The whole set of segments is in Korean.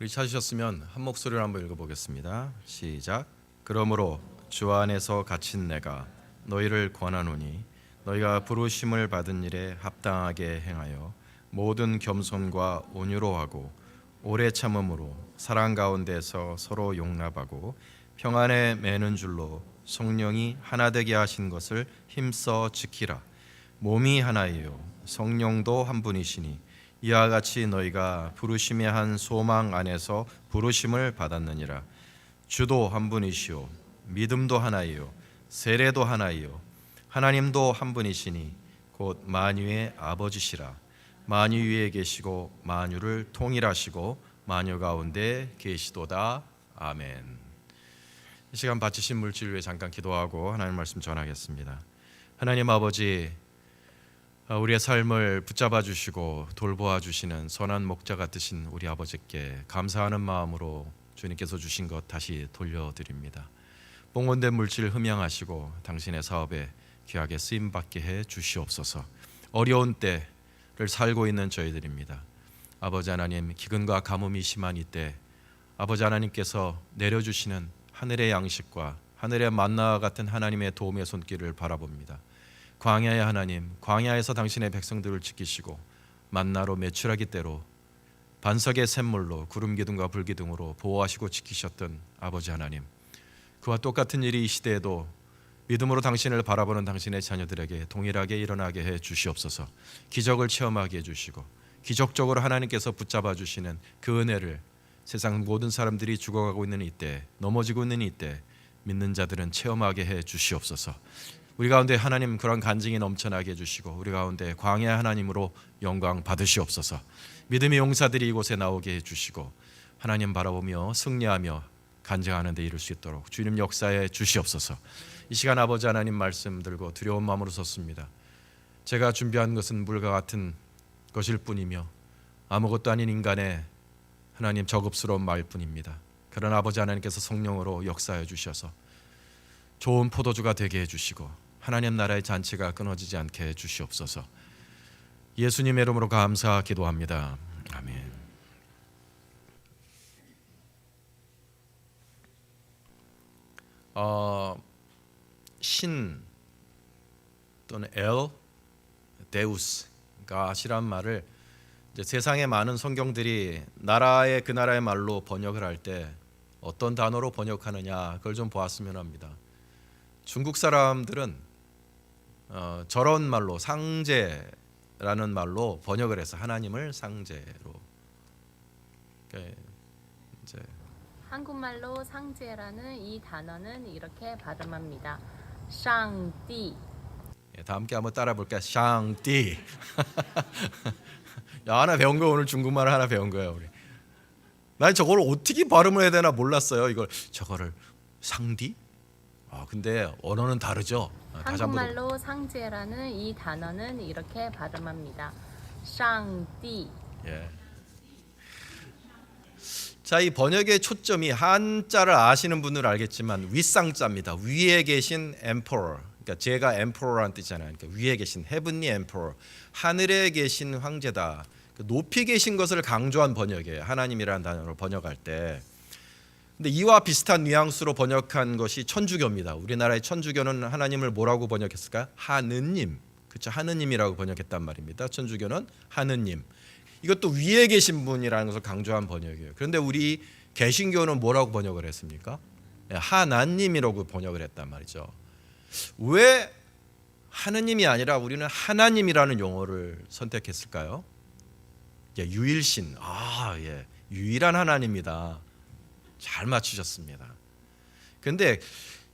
우리 찾으셨으면 한 목소리로 한번 읽어보겠습니다. 시작. 그러므로 주 안에서 갇힌 내가 너희를 권하노니 너희가 부르심을 받은 일에 합당하게 행하여 모든 겸손과 온유로 하고 오래 참음으로 사랑 가운데서 서로 용납하고 평안에 매는 줄로 성령이 하나 되게 하신 것을 힘써 지키라. 몸이 하나이요 성령도 한 분이시니 이와 같이 너희가 부르심의 한 소망 안에서 부르심을 받았느니라. 주도 한 분이시요 믿음도 하나이요 세례도 하나이요 하나님도 한 분이시니 곧 만유의 아버지시라. 만유 위에 계시고 만유를 통일하시고 만유 가운데 계시도다. 아멘. 이 시간 바치신 물질 위해 잠깐 기도하고 하나님 말씀 전하겠습니다. 하나님 아버지, 우리의 삶을 붙잡아 주시고 돌보아 주시는 선한 목자 같으신 우리 아버지께 감사하는 마음으로 주님께서 주신 것 다시 돌려드립니다. 뽕원된 물질 흠양하시고 당신의 사업에 귀하게 쓰임받게 해 주시옵소서. 어려운 때를 살고 있는 저희들입니다. 아버지 하나님, 기근과 가뭄이 심한 이때 아버지 하나님께서 내려주시는 하늘의 양식과 하늘의 만나와 같은 하나님의 도움의 손길을 바라봅니다. 광야의 하나님, 광야에서 당신의 백성들을 지키시고 만나로 메추라기 때로 반석의 샘물로 구름 기둥과 불 기둥으로 보호하시고 지키셨던 아버지 하나님, 그와 똑같은 일이 이 시대에도 믿음으로 당신을 바라보는 당신의 자녀들에게 동일하게 일어나게 해 주시옵소서. 기적을 체험하게 해 주시고 기적적으로 하나님께서 붙잡아 주시는 그 은혜를 세상 모든 사람들이 죽어가고 있는 이때, 넘어지고 있는 이때 믿는 자들은 체험하게 해 주시옵소서. 우리 가운데 하나님 그런 간증이 넘쳐나게 해주시고 우리 가운데 광야 하나님으로 영광 받으시옵소서. 믿음의 용사들이 이곳에 나오게 해주시고 하나님 바라보며 승리하며 간증하는 데 이룰 수 있도록 주님 역사에 주시옵소서. 이 시간 아버지 하나님 말씀 들고 두려운 마음으로 섰습니다. 제가 준비한 것은 물과 같은 것일 뿐이며 아무것도 아닌 인간의 하나님 저급스러운 말 뿐입니다. 그러나 아버지 하나님께서 성령으로 역사해 주셔서 좋은 포도주가 되게 해주시고 하나님 나라의 잔치가 끊어지지 않게 해주시옵소서. 예수님의 이름으로 감사 기도합니다. 아멘. 신 또는 엘 데우스가 아시란 말을 이제 세상의 많은 성경들이 나라의 그 나라의 말로 번역을 할 때 어떤 단어로 번역하느냐 그걸 좀 보았으면 합니다. 중국 사람들은 저런 말로 상제라는 말로 번역을 해서 하나님을 상제로 이제 한국말로 상제라는 이 단어는 이렇게 발음합니다. 샹띠. 다 함께 한번 따라 볼까요? 샹띠. 야, 하나 배운 거 오늘 중국말을 하나 배운 거예요, 우리. 난 저걸 어떻게 발음을 해야 되나 몰랐어요. 이걸 저거를 상디? 근데 언어는 다르죠. 다시 한번 한국말로 상제라는 이 단어는 이렇게 발음합니다. 샹띠. 예. 자, 이 번역의 초점이 한자를 아시는 분들은 알겠지만 윗상자입니다. 위에 계신 emperor. 그러니까 제가 emperor라는 뜻이잖아요. 그러니까 위에 계신 heavenly emperor. 하늘에 계신 황제다. 높이 계신 것을 강조한 번역이에요. 하나님이라는 단어로 번역할 때. 근데 이와 비슷한 뉘앙스로 번역한 것이 천주교입니다. 우리나라의 천주교는 하나님을 뭐라고 번역했을까요? 하느님. 그렇죠. 하느님이라고 번역했단 말입니다. 천주교는 하느님. 이것도 위에 계신 분이라는 것을 강조한 번역이에요. 그런데 우리 개신교는 뭐라고 번역을 했습니까? 하나님이라고 번역을 했단 말이죠. 왜 하느님이 아니라 우리는 하나님이라는 용어를 선택했을까요? 유일신. 예. 유일한 하나님이다. 잘 맞추셨습니다. 그런데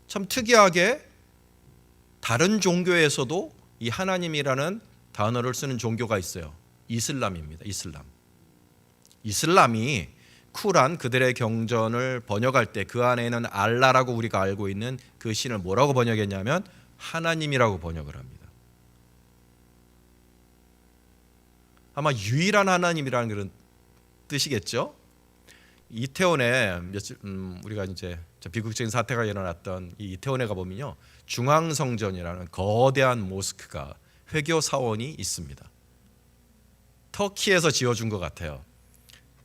참 특이하게 다른 종교에서도 이 하나님이라는 단어를 쓰는 종교가 있어요. 이슬람입니다. 이슬람이 쿠란 그들의 경전을 번역할 때 그 안에는 알라라고 우리가 알고 있는 그 신을 뭐라고 번역했냐면 하나님이라고 번역을 합니다. 아마 유일한 하나님이라는 그런 뜻이겠죠. 이태원에 우리가 이제 비극적인 사태가 일어났던 이 이태원에 가보면요, 중앙성전이라는 거대한 모스크가 회교 사원이 있습니다. 터키에서 지어준 것 같아요.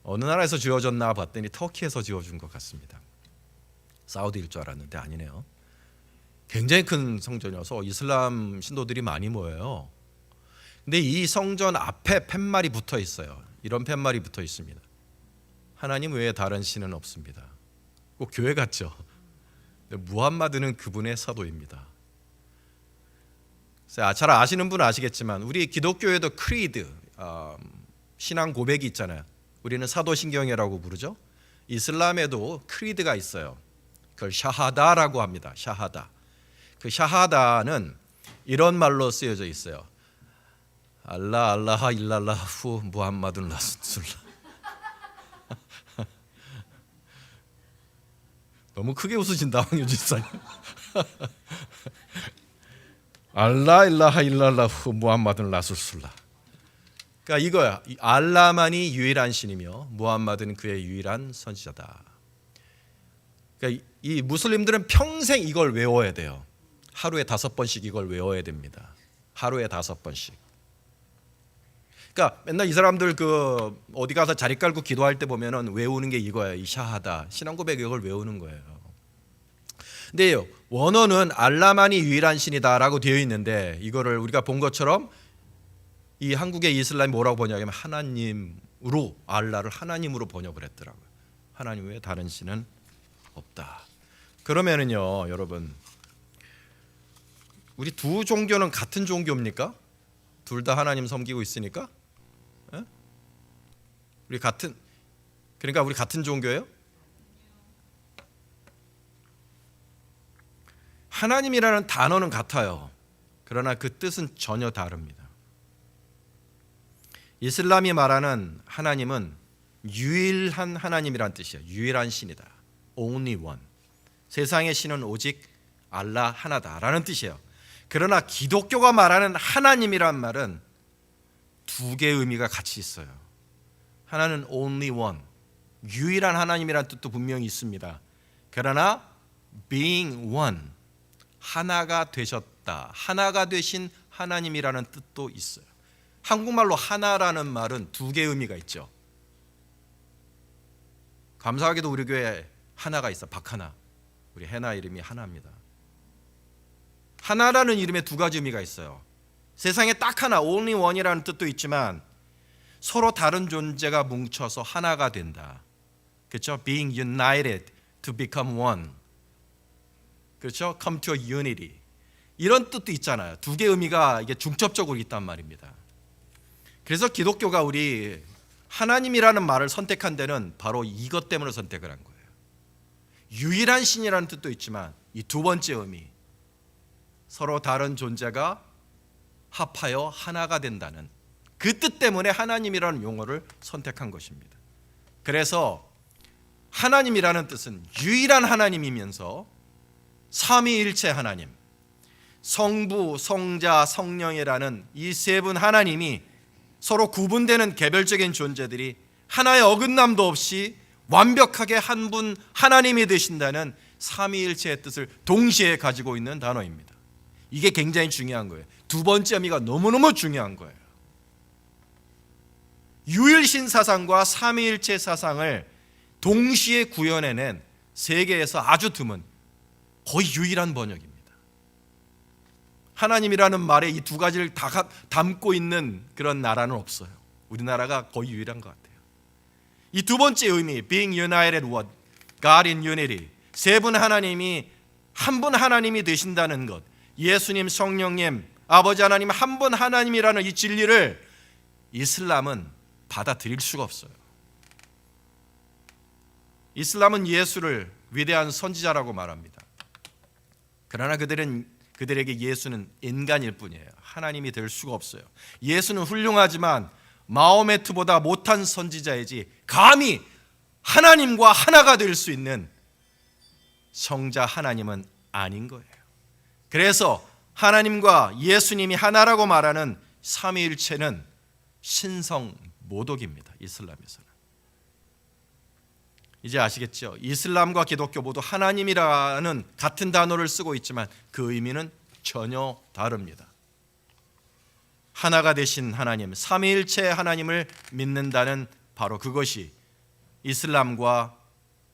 어느 나라에서 지어졌나 봤더니 터키에서 지어준 것 같습니다. 사우디일 줄 알았는데 아니네요. 굉장히 큰 성전이어서 이슬람 신도들이 많이 모여요. 근데 이 성전 앞에 팻말이 붙어 있어요. 이런 팻말이 붙어 있습니다. 하나님 외에 다른 신은 없습니다. 꼭 교회 같죠? 무함마드는 그분의 사도입니다. 잘 아시는 분은 아시겠지만 우리 기독교에도 크리드, 신앙 고백이 있잖아요. 우리는 사도신경이라고 부르죠. 이슬람에도 크리드가 있어요. 그걸 샤하다라고 합니다. 샤하다. 그 샤하다는 이런 말로 쓰여져 있어요. 알라 알라하 일랄라후 무함마둔 라술라. 너무 크게 웃으신다 황유 집사님. 알라 일라하 일랄라후 무함마둔 라술라. 그러니까 이거야. 알라만이 유일한 신이며 무함마드는 그의 유일한 선지자다. 그러니까 이 무슬림들은 평생 이걸 외워야 돼요. 하루에 5번씩 이걸 외워야 됩니다. 하루에 5번씩. 그러니까 맨날 이 사람들 그 어디 가서 자리 깔고 기도할 때 보면은 외우는 게 이거예요. 이 샤하다. 신앙 고백 이걸 외우는 거예요. 근데요. 원어는 알라만이 유일한 신이다라고 되어 있는데 이거를 우리가 본 것처럼 이 한국의 이슬람이 뭐라고 번역하면 하나님으로 알라를 하나님으로 번역을 했더라고요. 하나님 외에 다른 신은 없다. 그러면은요, 여러분, 우리 두 종교는 같은 종교입니까? 둘 다 하나님 섬기고 있으니까? 에? 그러니까 우리 같은 종교예요? 하나님이라는 단어는 같아요. 그러나 그 뜻은 전혀 다릅니다. 이슬람이 말하는 하나님은 유일한 하나님이란 뜻이에요. 유일한 신이다. Only one. 세상의 신은 오직 알라 하나다라는 뜻이에요. 그러나 기독교가 말하는 하나님이란 말은 두 개의 의미가 같이 있어요. 하나는 only one, 유일한 하나님이란 뜻도 분명히 있습니다. 그러나 being one, 하나가 되셨다, 하나가 되신 하나님이라는 뜻도 있어요. 한국말로 하나라는 말은 두 개의 의미가 있죠. 감사하게도 우리 교회에 하나가 있어. 박하나. 우리 해나 이름이 하나입니다. 하나라는 이름에 두 가지 의미가 있어요. 세상에 딱 하나, only one이라는 뜻도 있지만 서로 다른 존재가 뭉쳐서 하나가 된다. 그렇죠? Being united to become one. 그렇죠? Come to a unity. 이런 뜻도 있잖아요. 두 개의 의미가 이게 중첩적으로 있단 말입니다. 그래서 기독교가 우리 하나님이라는 말을 선택한 데는 바로 이것 때문에 선택을 한 거예요. 유일한 신이라는 뜻도 있지만 이 두 번째 의미, 서로 다른 존재가 합하여 하나가 된다는 그 뜻 때문에 하나님이라는 용어를 선택한 것입니다. 그래서 하나님이라는 뜻은 유일한 하나님이면서 삼위일체 하나님, 성부, 성자, 성령이라는 이 세 분 하나님이 서로 구분되는 개별적인 존재들이 하나의 어긋남도 없이 완벽하게 한 분 하나님이 되신다는 삼위일체의 뜻을 동시에 가지고 있는 단어입니다. 이게 굉장히 중요한 거예요. 두 번째 의미가 너무너무 중요한 거예요. 유일신 사상과 삼위일체 사상을 동시에 구현해낸 세계에서 아주 드문, 거의 유일한 번역입니다. 하나님이라는 말에 이 두 가지를 다 담고 있는 그런 나라는 없어요. 우리나라가 거의 유일한 것 같아요. 이 두 번째 의미, being united with God in unity, 세 분 하나님이 한 분 하나님이 되신다는 것, 예수님, 성령님, 아버지 하나님 한 분 하나님이라는 이 진리를 이슬람은 받아들일 수가 없어요. 이슬람은 예수를 위대한 선지자라고 말합니다. 그러나 그들에게 예수는 인간일 뿐이에요. 하나님이 될 수가 없어요. 예수는 훌륭하지만 마호메트보다 못한 선지자이지 감히 하나님과 하나가 될 수 있는 성자 하나님은 아닌 거예요. 그래서 하나님과 예수님이 하나라고 말하는 삼위일체는 신성 모독입니다. 이슬람에서는. 이제 아시겠죠? 이슬람과 기독교 모두 하나님이라는 같은 단어를 쓰고 있지만 그 의미는 전혀 다릅니다. 하나가 되신 하나님, 삼위일체 하나님을 믿는다는 바로 그것이 이슬람과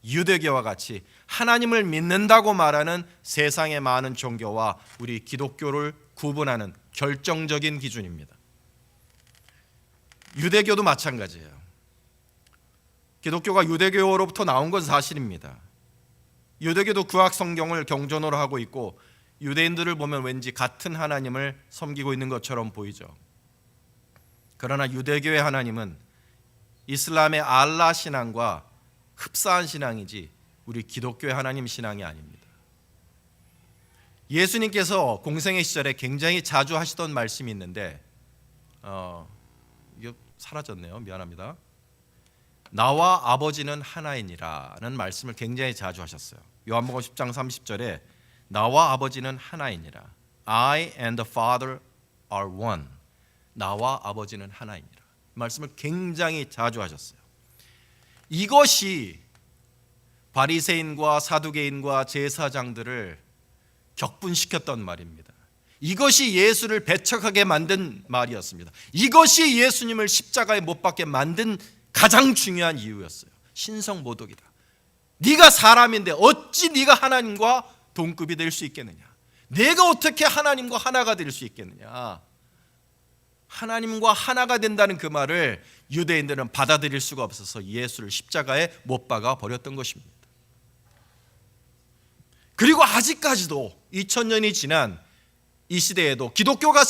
유대교와 같이 하나님을 믿는다고 말하는 세상의 많은 종교와 우리 기독교를 구분하는 결정적인 기준입니다. 유대교도 마찬가지예요. 기독교가 유대교로부터 나온 건 사실입니다. 유대교도 구약 성경을 경전으로 하고 있고 유대인들을 보면 왠지 같은 하나님을 섬기고 있는 것처럼 보이죠. 그러나 유대교의 하나님은 이슬람의 알라 신앙과 흡사한 신앙이지 우리 기독교의 하나님 신앙이 아닙니다. 예수님께서 공생의 시절에 굉장히 자주 하시던 말씀이 있는데 이거 사라졌네요. 미안합니다. 나와 아버지는 하나이니라는 말씀을 굉장히 자주 하셨어요. 요한복음 10장 30절에 나와 아버지는 하나이니라. I and the Father are one. 나와 아버지는 하나이니라. 말씀을 굉장히 자주 하셨어요. 이것이 바리새인과 사두개인과 제사장들을 격분시켰던 말입니다. 이것이 예수를 배척하게 만든 말이었습니다. 이것이 예수님을 십자가에 못 박게 만든 가장 중요한 이유였어요. 신성모독이다. 네가 사람인데 어찌 네가 하나님과 동급이 될 수 있겠느냐? 내가 어떻게 하나님과 하나가 될 수 있겠느냐? 하나님과 하나가 된다는 그 말을 유대인들은 받아들일 수가 없어서 예수를 십자가에 못 박아 버렸던 것입니다. 그리고 아직까지도 2000년이 지난 이 시대에도 기독교가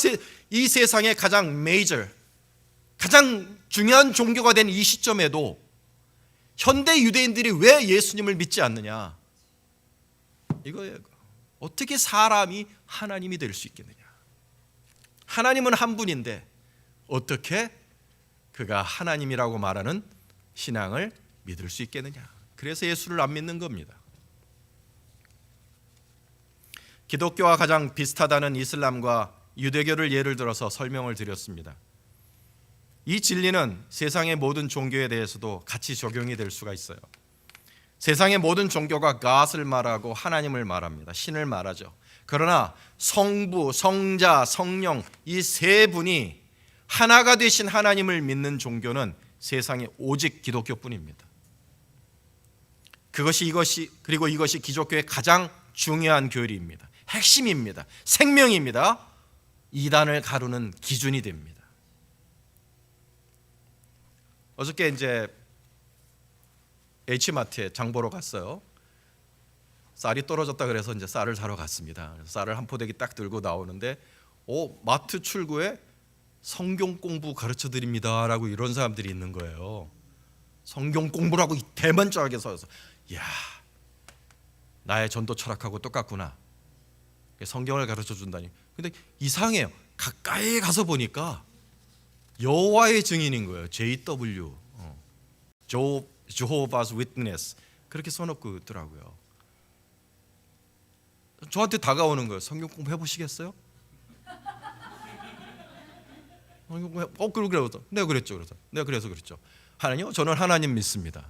이 세상의 가장 가장 중요한 종교가 된 이 시점에도 현대 유대인들이 왜 예수님을 믿지 않느냐? 이거예요. 어떻게 사람이 하나님이 될 수 있겠느냐? 하나님은 한 분인데 어떻게 그가 하나님이라고 말하는 신앙을 믿을 수 있겠느냐? 그래서 예수를 안 믿는 겁니다. 기독교와 가장 비슷하다는 이슬람과 유대교를 예를 들어서 설명을 드렸습니다. 이 진리는 세상의 모든 종교에 대해서도 같이 적용이 될 수가 있어요. 세상의 모든 종교가 God을 말하고 하나님을 말합니다. 신을 말하죠. 그러나 성부, 성자, 성령 이 세 분이 하나가 되신 하나님을 믿는 종교는 세상에 오직 기독교뿐입니다. 그리고 이것이 기독교의 가장 중요한 교리입니다. 핵심입니다. 생명입니다. 이단을 가르는 기준이 됩니다. 어저께 이제 H마트에 장 보러 갔어요. 쌀이 떨어졌다 그래서 이제 쌀을 사러 갔습니다. 쌀을 한 포대기 딱 들고 나오는데 마트 출구에 성경 공부 가르쳐 드립니다라고 이런 사람들이 있는 거예요. 성경 공부라고 대만짝하게 서서 이야, 나의 전도 철학하고 똑같구나. 성경을 가르쳐 준다니. 근데 이상해요. 가까이 가서 보니까 여호와의 증인인 거예요. JW, Jehovah's Witness 그렇게 써놓고 있더라고요. 저한테 다가오는 거예요. 성경 공부 해보시겠어요? 그래서 내가 그랬죠. 그래서 그랬죠. 하나님요? 저는 하나님 믿습니다.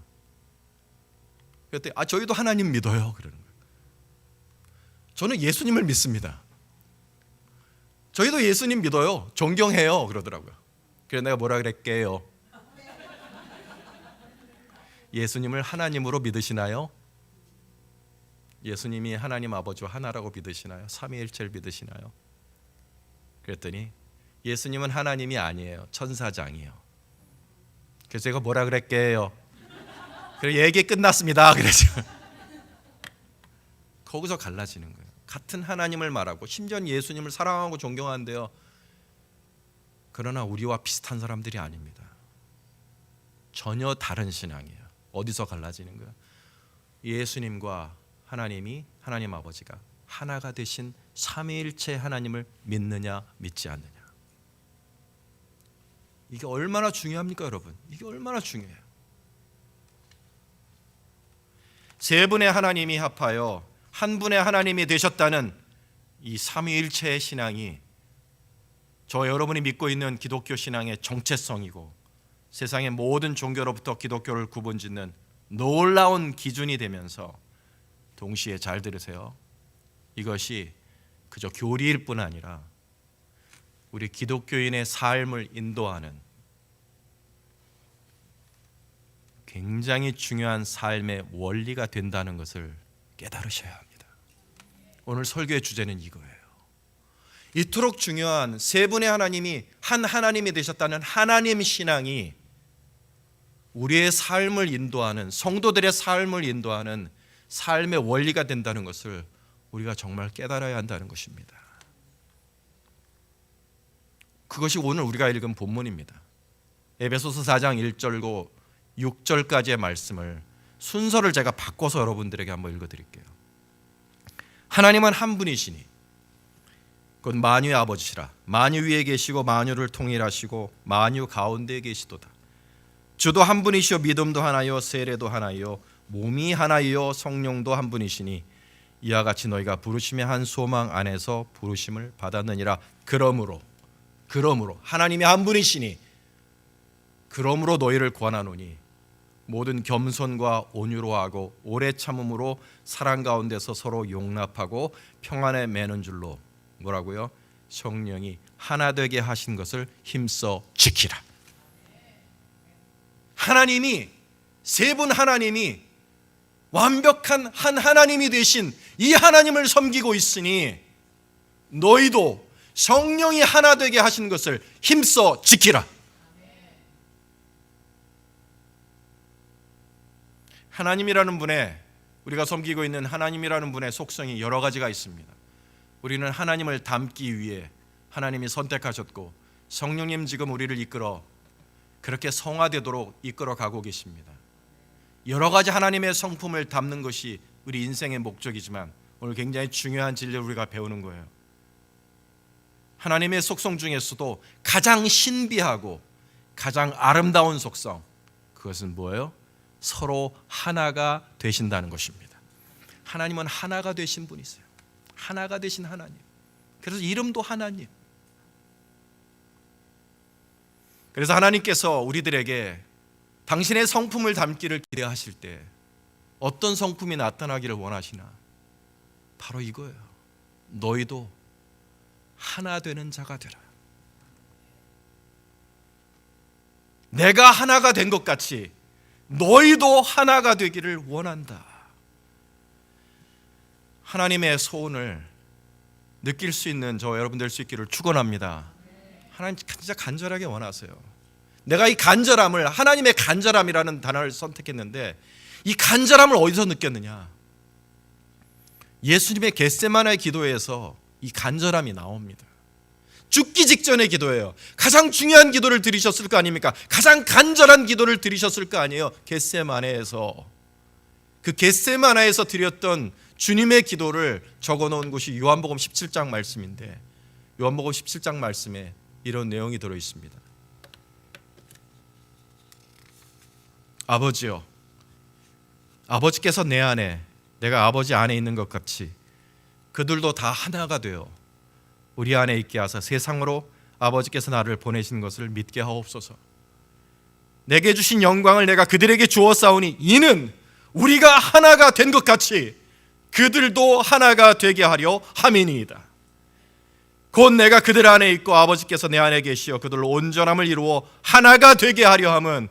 그랬더니 저희도 하나님 믿어요. 그러는 거예요. 저는 예수님을 믿습니다. 저희도 예수님 믿어요. 존경해요. 그러더라고요. 그래서 내가 뭐라 그랬게요? 예수님을 하나님으로 믿으시나요? 예수님이 하나님 아버지와 하나라고 믿으시나요? 삼위일체를 믿으시나요? 그랬더니 예수님은 하나님이 아니에요. 천사장이에요. 그래서 제가 뭐라 그랬게요? 그래 얘기 끝났습니다. 그래서 거기서 갈라지는 거예요. 같은 하나님을 말하고 심지어 예수님을 사랑하고 존경하는데요. 그러나 우리와 비슷한 사람들이 아닙니다. 전혀 다른 신앙이에요. 어디서 갈라지는 거예요? 예수님과 하나님 아버지가 하나가 되신 삼위일체 하나님을 믿느냐 믿지 않느냐. 이게 얼마나 중요합니까, 여러분? 이게 얼마나 중요해요. 세 분의 하나님이 합하여 한 분의 하나님이 되셨다는 이 삼위일체의 신앙이 저 여러분이 믿고 있는 기독교 신앙의 정체성이고 세상의 모든 종교로부터 기독교를 구분짓는 놀라운 기준이 되면서 동시에 잘 들으세요. 이것이 그저 교리일 뿐 아니라 우리 기독교인의 삶을 인도하는 굉장히 중요한 삶의 원리가 된다는 것을 깨달으셔야 합니다. 오늘 설교의 주제는 이거예요. 이토록 중요한 세 분의 하나님이 한 하나님이 되셨다는 하나님 신앙이 우리의 삶을 인도하는, 성도들의 삶을 인도하는 삶의 원리가 된다는 것을 우리가 정말 깨달아야 한다는 것입니다. 그것이 오늘 우리가 읽은 본문입니다. 에베소서 4장 1절고 6절까지의 말씀을 순서를 제가 바꿔서 여러분들에게 한번 읽어드릴게요. 하나님은 한 분이시니 곧 만유의 아버지시라. 만유 위에 계시고 만유를 통일하시고 만유 가운데에 계시도다. 주도 한 분이시요 믿음도 하나요 세례도 하나요 몸이 하나요 성령도 한 분이시니 이와 같이 너희가 부르심의 한 소망 안에서 부르심을 받았느니라. 그러므로 하나님이 한 분이시니 그러므로 너희를 권하노니 모든 겸손과 온유로 하고 오래 참음으로 사랑 가운데서 서로 용납하고 평안에 매는 줄로 뭐라고요? 성령이 하나 되게 하신 것을 힘써 지키라. 하나님이 세 분 하나님이 완벽한 한 하나님이 되신 이 하나님을 섬기고 있으니 너희도 성령이 하나 되게 하신 것을 힘써 지키라. 하나님이라는 분의, 우리가 섬기고 있는 하나님이라는 분의 속성이 여러 가지가 있습니다. 우리는 하나님을 닮기 위해 하나님이 선택하셨고 성령님 지금 우리를 이끌어 그렇게 성화되도록 이끌어 가고 계십니다. 여러 가지 하나님의 성품을 담는 것이 우리 인생의 목적이지만 오늘 굉장히 중요한 진리를 우리가 배우는 거예요. 하나님의 속성 중에서도 가장 신비하고 가장 아름다운 속성, 그것은 뭐예요? 서로 하나가 되신다는 것입니다. 하나님은 하나가 되신 분이세요. 하나가 되신 하나님. 그래서 이름도 하나님. 그래서 하나님께서 우리들에게 당신의 성품을 담기를 기대하실 때 어떤 성품이 나타나기를 원하시나? 바로 이거예요. 너희도 하나 되는 자가 되라. 내가 하나가 된 것 같이 너희도 하나가 되기를 원한다. 하나님의 소원을 느낄 수 있는 저 여러분 될 수 있기를 축원합니다. 하나님 진짜 간절하게 원하세요. 내가 이 간절함을, 하나님의 간절함이라는 단어를 선택했는데 이 간절함을 어디서 느꼈느냐? 예수님의 겟세마네 기도에서 이 간절함이 나옵니다. 죽기 직전의 기도예요. 가장 중요한 기도를 드리셨을 거 아닙니까? 가장 간절한 기도를 드리셨을 거 아니에요. 겟세마네에서. 그 겟세마네에서 드렸던 주님의 기도를 적어놓은 곳이 요한복음 17장 말씀인데, 요한복음 17장 말씀에 이런 내용이 들어있습니다. 아버지여, 아버지께서 내 안에, 내가 아버지 안에 있는 것 같이 그들도 다 하나가 되어 우리 안에 있게 하사 세상으로 아버지께서 나를 보내신 것을 믿게 하옵소서. 내게 주신 영광을 내가 그들에게 주었사오니 이는 우리가 하나가 된 것 같이 그들도 하나가 되게 하려 함이니이다. 곧 내가 그들 안에 있고 아버지께서 내 안에 계시어 그들로 온전함을 이루어 하나가 되게 하려 함은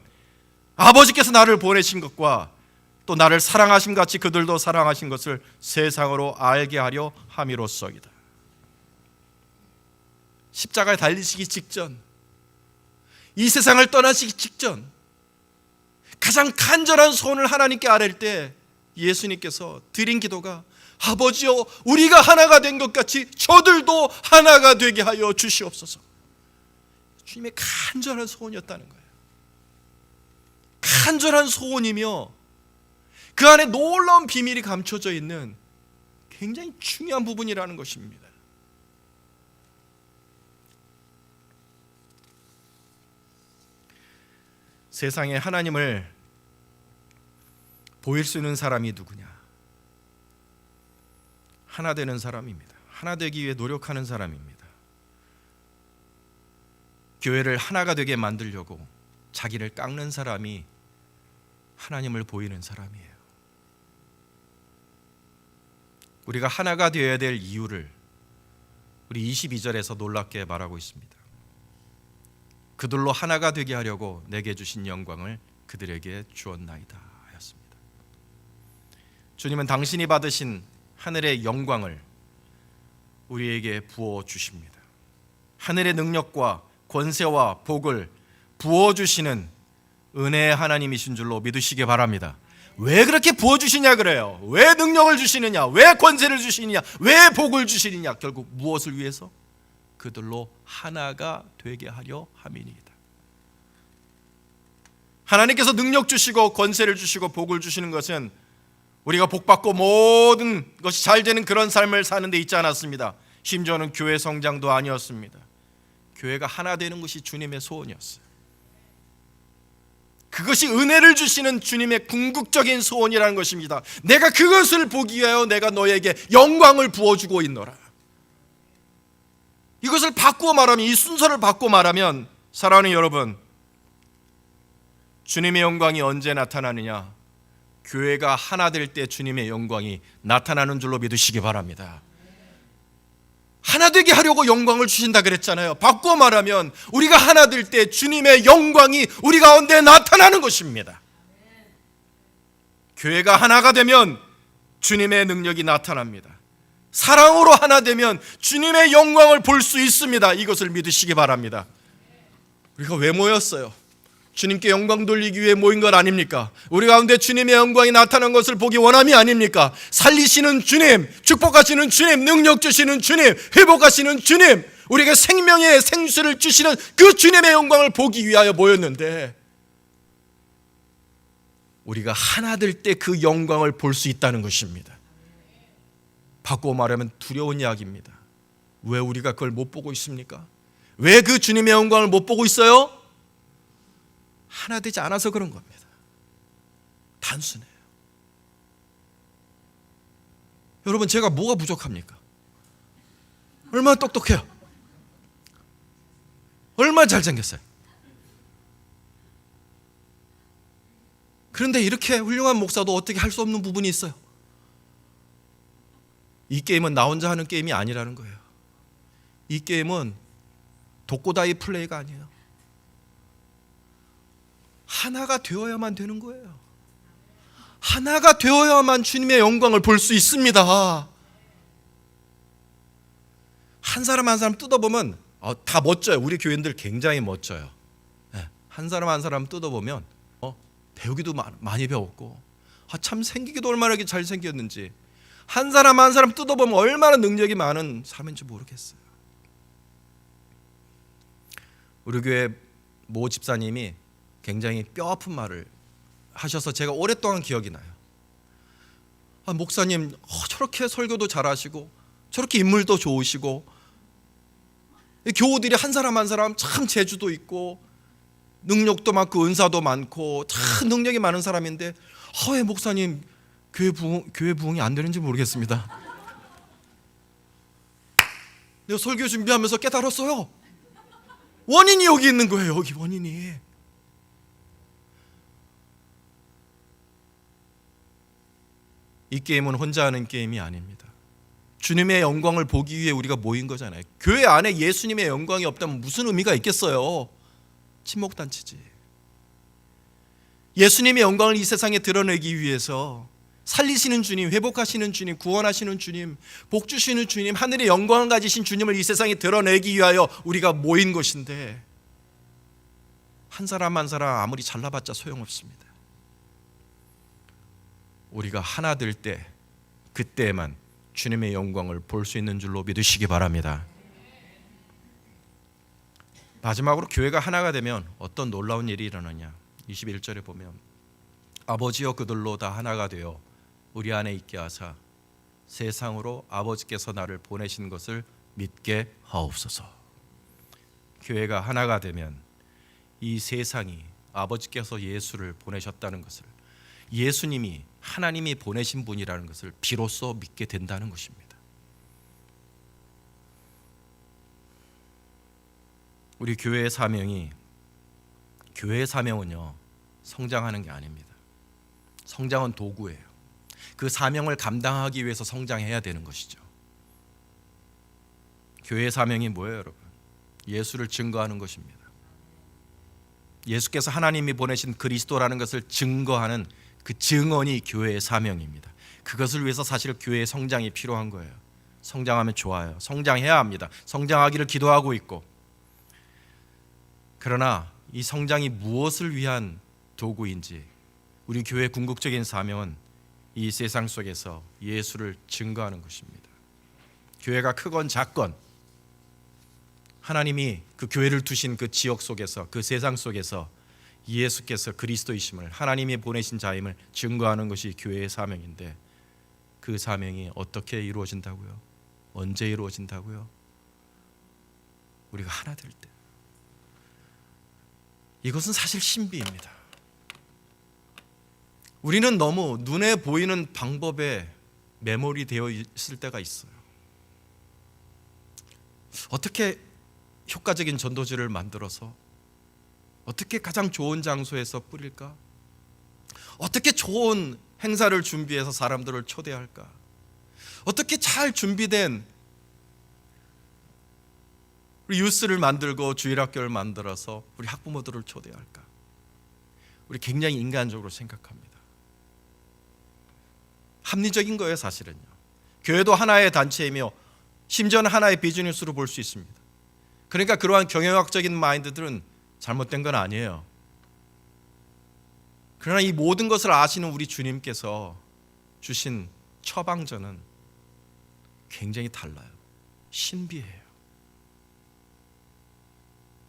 아버지께서 나를 보내신 것과 또 나를 사랑하신 같이 그들도 사랑하신 것을 세상으로 알게 하려 함이로써이다. 십자가에 달리시기 직전, 이 세상을 떠나시기 직전 가장 간절한 소원을 하나님께 아뢰일 때 예수님께서 드린 기도가 아버지여 우리가 하나가 된 것 같이 저들도 하나가 되게 하여 주시옵소서. 주님의 간절한 소원이었다는 거예요. 간절한 소원이며 그 안에 놀라운 비밀이 감춰져 있는 굉장히 중요한 부분이라는 것입니다. 세상에 하나님을 보일 수 있는 사람이 누구냐? 하나 되는 사람입니다. 하나 되기 위해 노력하는 사람입니다. 교회를 하나가 되게 만들려고 자기를 깎는 사람이 하나님을 보이는 사람이에요. 우리가 하나가 되어야 될 이유를 우리 22절에서 놀랍게 말하고 있습니다. 그들로 하나가 되게 하려고 내게 주신 영광을 그들에게 주었나이다 하였습니다. 주님은 당신이 받으신 하늘의 영광을 우리에게 부어 주십니다. 하늘의 능력과 권세와 복을 부어 주시는 은혜의 하나님이신 줄로 믿으시기 바랍니다. 왜 그렇게 부어 주시냐 그래요? 왜 능력을 주시느냐? 왜 권세를 주시느냐? 왜 복을 주시느냐? 결국 무엇을 위해서? 그들로 하나가 되게 하려 함이니이다. 하나님께서 능력 주시고 권세를 주시고 복을 주시는 것은 우리가 복받고 모든 것이 잘 되는 그런 삶을 사는 데 있지 않았습니다. 심지어는 교회 성장도 아니었습니다. 교회가 하나 되는 것이 주님의 소원이었어요. 그것이 은혜를 주시는 주님의 궁극적인 소원이라는 것입니다. 내가 그것을 보기 위하여 내가 너에게 영광을 부어주고 있노라. 이것을 바꾸어 말하면, 이 순서를 바꾸어 말하면, 사랑하는 여러분, 주님의 영광이 언제 나타나느냐? 교회가 하나 될 때 주님의 영광이 나타나는 줄로 믿으시기 바랍니다. 하나 되게 하려고 영광을 주신다 그랬잖아요. 바꾸어 말하면 우리가 하나 될 때 주님의 영광이 우리 가운데 나타나는 것입니다. 교회가 하나가 되면 주님의 능력이 나타납니다. 사랑으로 하나 되면 주님의 영광을 볼 수 있습니다. 이것을 믿으시기 바랍니다. 우리가 왜 모였어요? 주님께 영광 돌리기 위해 모인 것 아닙니까? 우리 가운데 주님의 영광이 나타난 것을 보기 원함이 아닙니까? 살리시는 주님, 축복하시는 주님, 능력 주시는 주님, 회복하시는 주님, 우리에게 생명의 생수를 주시는 그 주님의 영광을 보기 위하여 모였는데, 우리가 하나 될 때 그 영광을 볼 수 있다는 것입니다. 바꾸어 말하면 두려운 이야기입니다. 왜 우리가 그걸 못 보고 있습니까? 왜 그 주님의 영광을 못 보고 있어요? 하나 되지 않아서 그런 겁니다. 단순해요. 여러분, 제가 뭐가 부족합니까? 얼마나 똑똑해요? 얼마나 잘생겼어요? 그런데 이렇게 훌륭한 목사도 어떻게 할 수 없는 부분이 있어요. 이 게임은 나 혼자 하는 게임이 아니라는 거예요. 이 게임은 독고다이 플레이가 아니에요. 하나가 되어야만 되는 거예요. 하나가 되어야만 주님의 영광을 볼 수 있습니다. 한 사람 한 사람 뜯어보면 다 멋져요. 우리 교인들 굉장히 멋져요. 한 사람 한 사람 뜯어보면 배우기도 많이 배웠고, 참 생기기도 얼마나 잘생겼는지, 한 사람 한 사람 뜯어보면 얼마나 능력이 많은 사람인지 모르겠어요. 우리 교회 모 집사님이 굉장히 뼈아픈 말을 하셔서 제가 오랫동안 기억이 나요. 목사님, 저렇게 설교도 잘하시고 저렇게 인물도 좋으시고 교우들이 한 사람 한 사람 참 재주도 있고 능력도 많고 은사도 많고 참 능력이 많은 사람인데 왜 목사님 교회 부흥이 안 되는지 모르겠습니다. 내가 설교 준비하면서 깨달았어요. 원인이 여기 있는 거예요. 여기 원인이. 이 게임은 혼자 하는 게임이 아닙니다. 주님의 영광을 보기 위해 우리가 모인 거잖아요. 교회 안에 예수님의 영광이 없다면 무슨 의미가 있겠어요? 침묵단체지. 예수님의 영광을 이 세상에 드러내기 위해서 살리시는 주님, 회복하시는 주님, 구원하시는 주님, 복 주시는 주님, 하늘의 영광을 가지신 주님을 이 세상에 드러내기 위하여 우리가 모인 것인데, 한 사람 한 사람 아무리 잘나봤자 소용없습니다. 우리가 하나 될 때, 그때만 주님의 영광을 볼 수 있는 줄로 믿으시기 바랍니다. 마지막으로 교회가 하나가 되면 어떤 놀라운 일이 일어나냐. 21절에 보면 아버지여 그들로 다 하나가 되어 우리 안에 있게 하사 세상으로 아버지께서 나를 보내신 것을 믿게 하옵소서. 교회가 하나가 되면 이 세상이 아버지께서 예수를 보내셨다는 것을, 예수님이 하나님이 보내신 분이라는 것을 비로소 믿게 된다는 것입니다. 우리 교회의 사명은요, 성장하는 게 아닙니다. 성장은 도구예요. 그 사명을 감당하기 위해서 성장해야 되는 것이죠. 교회의 사명이 뭐예요, 여러분? 예수를 증거하는 것입니다. 예수께서 하나님이 보내신 그리스도라는 것을 증거하는 그 증언이 교회의 사명입니다. 그것을 위해서 사실 교회의 성장이 필요한 거예요. 성장하면 좋아요. 성장해야 합니다. 성장하기를 기도하고 있고, 그러나 이 성장이 무엇을 위한 도구인지, 우리 교회의 궁극적인 사명은 이 세상 속에서 예수를 증거하는 것입니다. 교회가 크건 작건 하나님이 그 교회를 두신 그 지역 속에서, 그 세상 속에서 예수께서 그리스도이심을, 하나님이 보내신 자임을 증거하는 것이 교회의 사명인데, 그 사명이 어떻게 이루어진다고요? 언제 이루어진다고요? 우리가 하나 될 때. 이것은 사실 신비입니다. 우리는 너무 눈에 보이는 방법에 매몰이 되어 있을 때가 있어요. 어떻게 효과적인 전도지를 만들어서, 어떻게 가장 좋은 장소에서 뿌릴까? 어떻게 좋은 행사를 준비해서 사람들을 초대할까? 어떻게 잘 준비된 우리 유스를 만들고 주일학교를 만들어서 우리 학부모들을 초대할까? 우리 굉장히 인간적으로 생각합니다. 합리적인 거예요, 사실은요. 교회도 하나의 단체이며 심지어는 하나의 비즈니스로 볼 수 있습니다. 그러니까 그러한 경영학적인 마인드들은 잘못된 건 아니에요. 그러나 이 모든 것을 아시는 우리 주님께서 주신 처방전은 굉장히 달라요. 신비해요.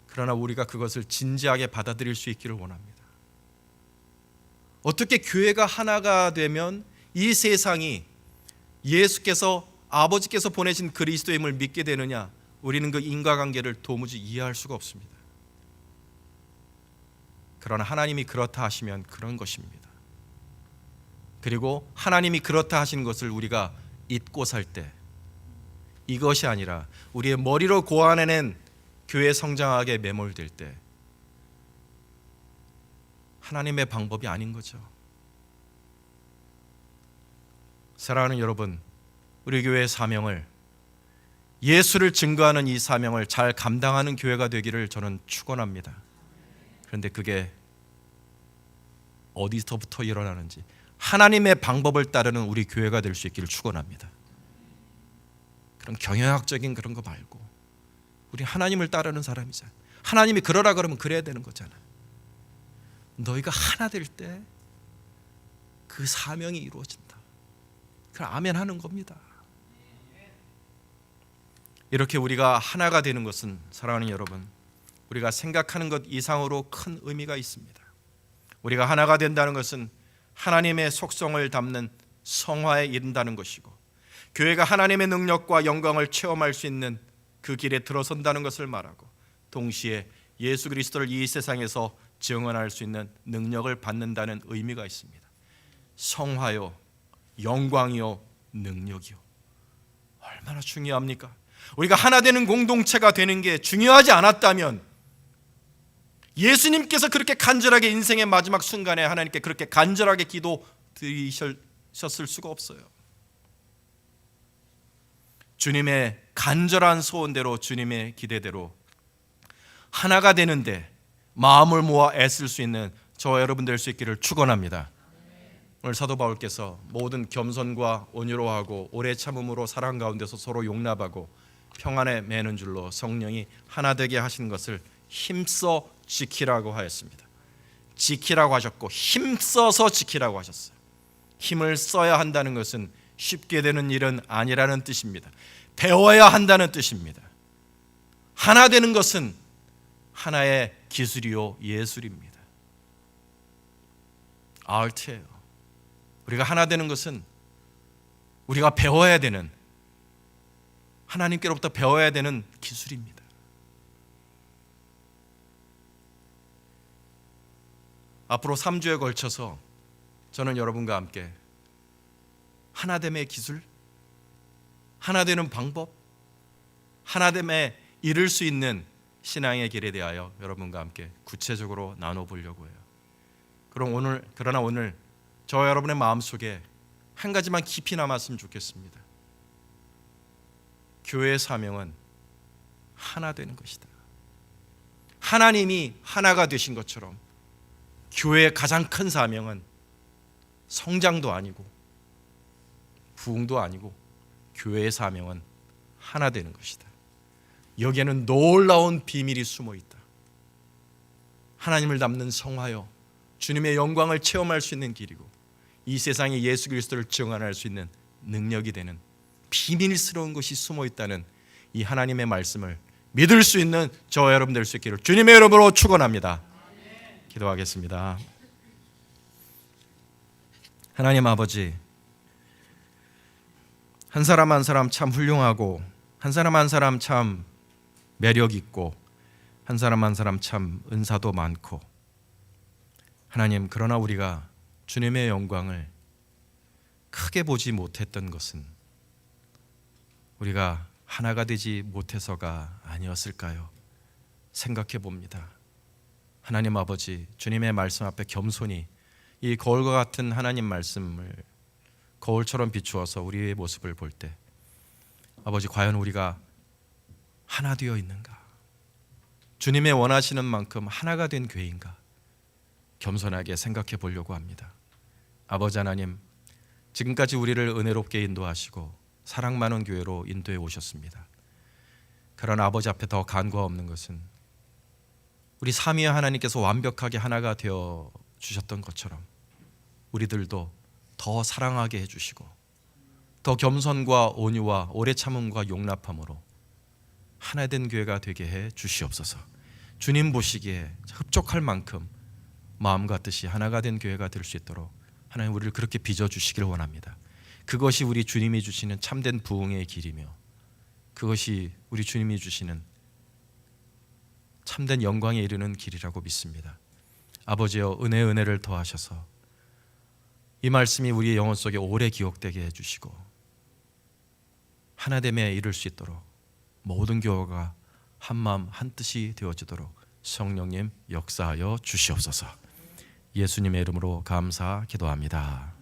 그러나 우리가 그것을 진지하게 받아들일 수 있기를 원합니다. 어떻게 교회가 하나가 되면 이 세상이 예수께서, 아버지께서 보내신 그리스도임을 믿게 되느냐? 우리는 그 인과관계를 도무지 이해할 수가 없습니다. 그러나 하나님이 그렇다 하시면 그런 것입니다. 그리고 하나님이 그렇다 하신 것을 우리가 잊고 살 때, 이것이 아니라 우리의 머리로 고안해낸 교회 성장하게 매몰될 때, 하나님의 방법이 아닌 거죠. 사랑하는 여러분, 우리 교회의 사명을, 예수를 증거하는 이 사명을 잘 감당하는 교회가 되기를 저는 축원합니다. 그런데 그게 어디서부터 일어나는지, 하나님의 방법을 따르는 우리 교회가 될 수 있기를 축원합니다. 그런 경영학적인 그런 거 말고 우리 하나님을 따르는 사람이잖아요. 하나님이 그러라 그러면 그래야 되는 거잖아요. 너희가 하나 될 때 그 사명이 이루어진다. 그럼 아멘 하는 겁니다. 이렇게 우리가 하나가 되는 것은, 사랑하는 여러분, 우리가 생각하는 것 이상으로 큰 의미가 있습니다. 우리가 하나가 된다는 것은 하나님의 속성을 담는 성화에 이른다는 것이고, 교회가 하나님의 능력과 영광을 체험할 수 있는 그 길에 들어선다는 것을 말하고, 동시에 예수 그리스도를 이 세상에서 증언할 수 있는 능력을 받는다는 의미가 있습니다. 성화요, 영광이요, 능력이요. 얼마나 중요합니까? 우리가 하나 되는 공동체가 되는 게 중요하지 않았다면, 예수님께서 그렇게 간절하게 인생의 마지막 순간에 하나님께 그렇게 간절하게 기도 드리셨을 수가 없어요. 주님의 간절한 소원대로, 주님의 기대대로 하나가 되는데 마음을 모아 애쓸 수 있는 저와 여러분 될 수 있기를 축원합니다. 오늘 사도 바울께서 모든 겸손과 온유로하고 오래 참음으로 사랑 가운데서 서로 용납하고 평안에 매는 줄로 성령이 하나 되게 하신 것을 힘써 지키라고 하였습니다. 지키라고 하셨고 힘써서 지키라고 하셨어요. 힘을 써야 한다는 것은 쉽게 되는 일은 아니라는 뜻입니다. 배워야 한다는 뜻입니다. 하나 되는 것은 하나의 기술이요, 예술입니다. 아르트예요. 우리가 하나 되는 것은 우리가 배워야 되는, 하나님께로부터 배워야 되는 기술입니다. 앞으로 3주에 걸쳐서 저는 여러분과 함께 하나됨의 기술, 하나되는 방법, 하나됨에 이를 수 있는 신앙의 길에 대하여 여러분과 함께 구체적으로 나눠보려고 해요. 그러나 오늘 저와 여러분의 마음속에 한 가지만 깊이 남았으면 좋겠습니다. 교회의 사명은 하나 되는 것이다. 하나님이 하나가 되신 것처럼 교회의 가장 큰 사명은 성장도 아니고 부흥도 아니고 교회의 사명은 하나 되는 것이다. 여기에는 놀라운 비밀이 숨어 있다. 하나님을 닮는 성화요, 주님의 영광을 체험할 수 있는 길이고 이 세상에 예수 그리스도를 증언할 수 있는 능력이 되는 비밀스러운 것이 숨어 있다는 이 하나님의 말씀을 믿을 수 있는 저와 여러분 될 수 있기를 주님의 이름으로 축원합니다. 기도하겠습니다. 하나님 아버지, 한 사람 한 사람 참 훌륭하고 한 사람 한 사람 참 매력 있고 한 사람 한 사람 참 은사도 많고, 하나님, 그러나 우리가 주님의 영광을 크게 보지 못했던 것은 우리가 하나가 되지 못해서가 아니었을까요? 생각해 봅니다. 하나님 아버지, 주님의 말씀 앞에 겸손히 이 거울과 같은 하나님 말씀을 거울처럼 비추어서 우리의 모습을 볼 때, 아버지, 과연 우리가 하나 되어 있는가? 주님의 원하시는 만큼 하나가 된 교회인가? 겸손하게 생각해 보려고 합니다. 아버지 하나님, 지금까지 우리를 은혜롭게 인도하시고 사랑 많은 교회로 인도해 오셨습니다. 그러나 아버지 앞에 더 간과 없는 것은 우리 삼위의 하나님께서 완벽하게 하나가 되어 주셨던 것처럼 우리들도 더 사랑하게 해주시고 더 겸손과 온유와 오래 참음과 용납함으로 하나된 교회가 되게 해 주시옵소서. 주님 보시기에 흡족할 만큼 마음과 뜻이 하나가 된 교회가 될 수 있도록 하나님 우리를 그렇게 빚어주시길 원합니다. 그것이 우리 주님이 주시는 참된 부흥의 길이며 그것이 우리 주님이 주시는 참된 영광에 이르는 길이라고 믿습니다. 아버지여, 은혜를 더하셔서 이 말씀이 우리의 영혼 속에 오래 기억되게 해주시고 하나됨에 이를 수 있도록 모든 교회가 한마음 한뜻이 되어지도록 성령님 역사하여 주시옵소서. 예수님의 이름으로 감사 기도합니다.